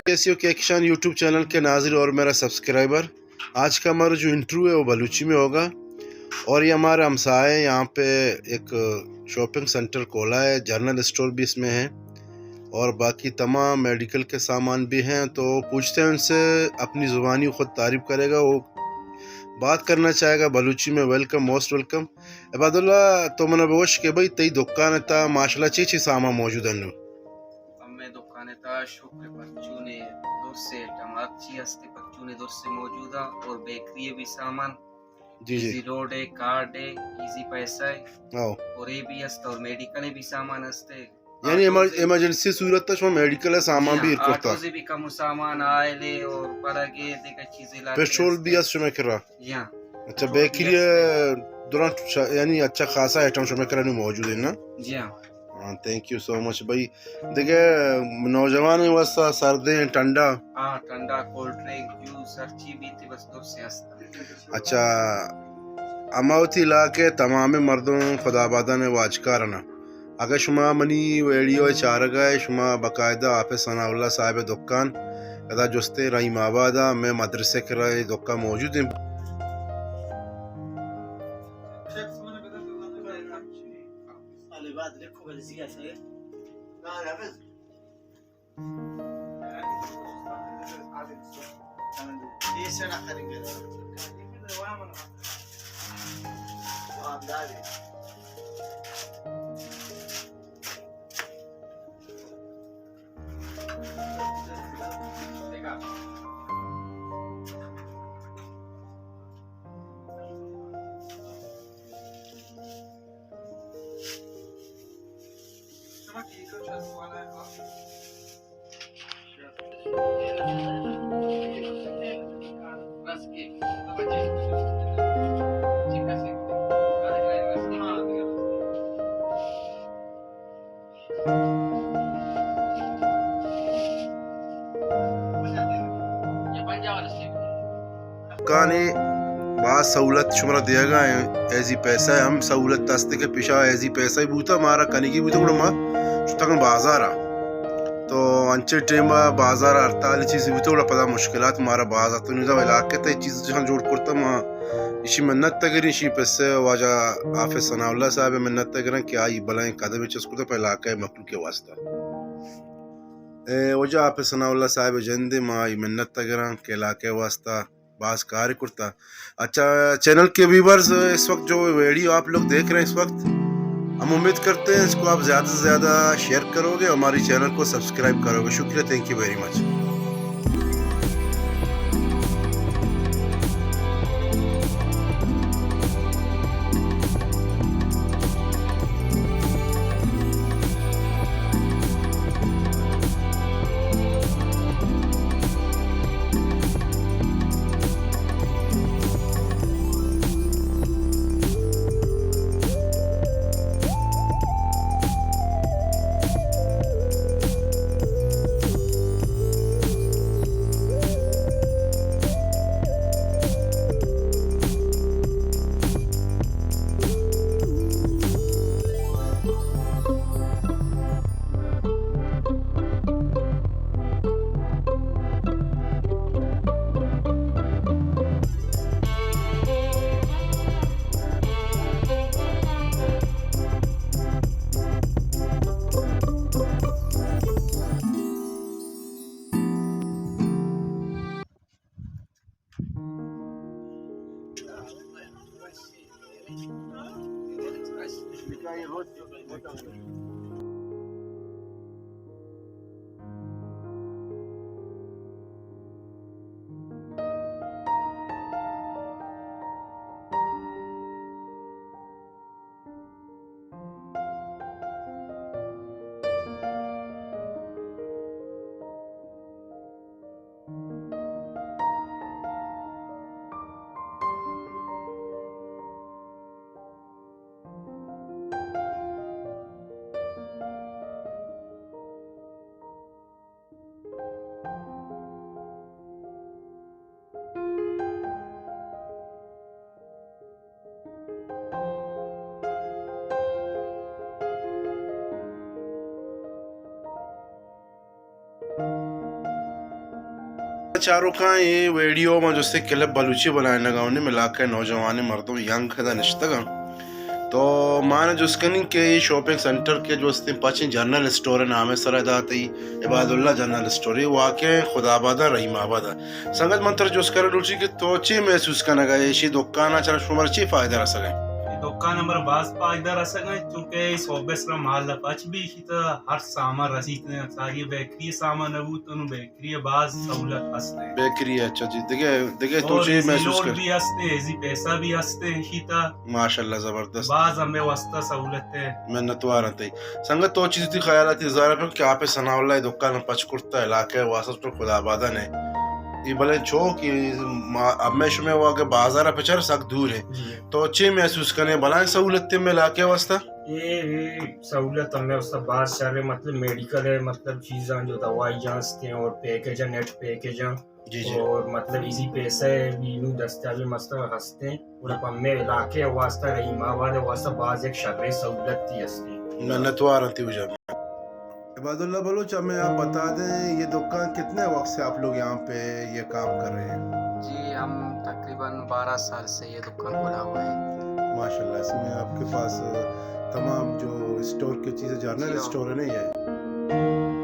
कैसी हो क्या किसान यूट्यूब चैनल के नाज़िर और मेरा सब्सक्राइबर। आज का हमारा जो इंटरव्यू है वो बलूची में होगा और ये हमारे हमसाए यहाँ पे एक शॉपिंग सेंटर खोला है, जनरल स्टोर भी इसमें है और बाकी तमाम मेडिकल के सामान भी हैं। तो पूछते हैं उनसे, अपनी ज़ुबानी खुद तारीफ़ करेगा, वो बात करना चाहेगा बलूची में। Welcome, most welcome Ibadullah. तो मैंने बोश के भाई तई दुकान था माशाल्लाह ची सामान मौजूद है। अम्मे दुकाने ता शुक्र परचूने दुरसे टमाची हस्ते परचूने दुरसे मौजूदा और बेकरी भी सामान जी जी इजी रोड है, कार्ड है, इजी पैसा है आओ और ये भी हस्ते और मेडिकल भी सामान हस्ते यानी इमरजेंसी सूरत था शो मेडिकल है सामान भी आटो इरकोता से भी कम सामान आए ले और परगे देखा चीजें लाते पेट्रोल भी शो में करा। यहाँ अच्छा बेकरी दुरान यानी अच्छा खासा आइटम शो में करा मौजूद है ना। जी हाँ थैंक यू सो मच भाई। देखिए नौजवान वस्ता सर्दी ठंडा ठंडा कोल्ड ड्रिंक जूस हर चीज भी थी बस दूर से हस्ता। अच्छा अमावती इलाके तमाम मर्दों खुदाबादा ने वाजकार ना अगर शुमा मनी वीडियो चार गए शुमा बाकायदा आप सनाउल्ला साहब दुकान कदा जुस्ते रहीम आबादा में मदरसे के रहे दुकान मौजूद है। काने बात सहूलत शुमरा दिया गया है ऐसी पैसा है हम सहूलत तस्ते के पिछा ऐसी पैसा ही बूता हमारा कनी की बूता उड़मा तक बाजार आ तो अंचे टेम बाजार हड़ताल चीज़ भी थोड़ा पता मुश्किलात हमारा बाजार तो नहीं इलाके ते चीज़ जहाँ जोड़ करता माँ इसी मिन्नत तगरी इसी पैसे वाजा आफे सनाउल्ला साहब मिन्नत तगरन क्या ये बलाएं कदम चस्कुर तो पहला के मखलूक के वास्ता वजह आफे सनाउल्ला साहब जंदे माँ ये मिन्नत तगरन के इलाके वास्ता बास कार्य करता। अच्छा चैनल के व्यूवर्स इस वक्त जो वीडियो आप लोग देख रहे हैं इस वक्त हम उम्मीद करते हैं इसको आप ज़्यादा से ज़्यादा शेयर करोगे, हमारी चैनल को सब्सक्राइब करोगे। शुक्रिया, थैंक यू वेरी मच। चारों का ये वीडियो में जो क्लब बलूची बनाए लगाने मिला के नौजवान मर्दों यंग खदा निश्तगा तो माने जो स्कनिंग के शॉपिंग सेंटर के जो पची जनरल स्टोर नाम है सरदाती इबादुल्ला जनरल स्टोर वाक़ खुदाबादा रहीमाबादा संगत मंत्र जो स्कर रुचि के तोचे महसूस करना गए इसी दुकान चला शुमर ची फायदा रह सके दुकान नंबर बाज फायदा रह सके क्योंकि इस ऑब्वियस का माल पच भी तो हर सामान रसीद ने सारी बेकरी सामान है वो तो बेकरी बाज सहूलत हस्ते बेकरी अच्छा जी देखे तोचे महसूस कर भी हस्ते इजी पैसा भी हस्ते शीता माशाल्लाह जबरदस्त बाज हमें वास्ता सहूलत है मेहनत वारते संगत तो चीज थी ख्याल आती ज़रा पे क्या पे सनाउल्ला दुकान पच कुर्ता इलाके वासत पर खुदाबादा ने ये भले छो कि अब मैं शुमे हुआ के बाजार पे चर सक दूर है तो अच्छे महसूस करने भला सहूलत में लाके वास्ता ये सहूलत हमें उसका बाहर सारे मतलब मेडिकल है मतलब चीज़ें जो दवाई जांचते हैं और पैकेज नेट पैकेज जी जी और मतलब इजी पैसे बीनू दस्तावेज मतलब हंसते हैं और अब हमें इलाके वास्ता रही मावाद वास्ता बाज एक शगरे सहूलत थी हंसती मेहनत वारती हो जाए इबादुल्ला बलूच हमें आप बता दें ये दुकान कितने वक्त से आप लोग यहाँ पे ये काम कर रहे हैं जी हम तकरीबन 12 साल से ये दुकान खोला हुआ है माशाल्लाह इसमें आपके पास तमाम जो स्टोर की चीज़ें जनरल स्टोर है नहीं है